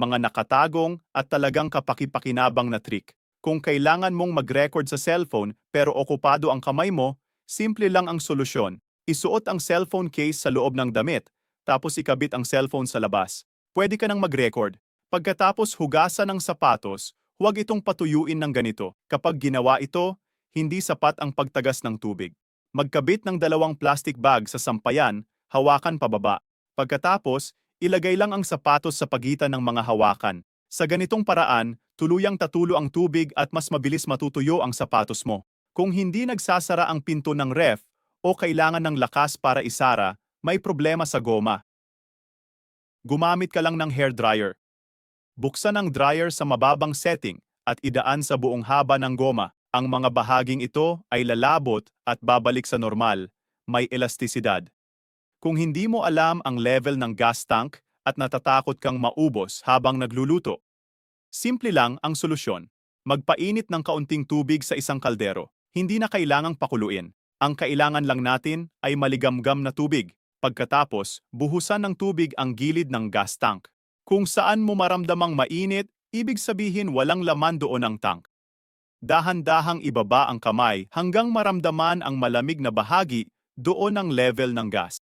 mga nakatagong at talagang kapaki-pakinabang na trick. Kung kailangan mong mag-record sa cellphone pero okupado ang kamay mo, simple lang ang solusyon. Isuot ang cellphone case sa loob ng damit, tapos ikabit ang cellphone sa labas. Pwede ka nang mag-record. Pagkatapos hugasan ng sapatos, huwag itong patuyuin ng ganito. Kapag ginawa ito, hindi sapat ang pagtagas ng tubig. Magkabit ng 2 plastic bag sa sampayan, hawakan pababa. Pagkatapos, ilagay lang ang sapatos sa pagitan ng mga hawakan. Sa ganitong paraan, tuluyang tatulo ang tubig at mas mabilis matutuyo ang sapatos mo. Kung hindi nagsasara ang pinto ng ref o kailangan ng lakas para isara, may problema sa goma. Gumamit ka lang ng hair dryer. Buksan ang dryer sa mababang setting at idaan sa buong haba ng goma. Ang mga bahaging ito ay lalabot at babalik sa normal, may elastisidad. Kung hindi mo alam ang level ng gas tank at natatakot kang maubos habang nagluluto, simple lang ang solusyon. Magpainit ng kaunting tubig sa isang kaldero. Hindi na kailangang pakuluin. Ang kailangan lang natin ay maligamgam na tubig. Pagkatapos, buhusan ng tubig ang gilid ng gas tank. Kung saan mo maramdamang mainit, ibig sabihin walang laman doon ang tank. Dahan-dahang ibaba ang kamay hanggang maramdaman ang malamig na bahagi doon ang level ng gas.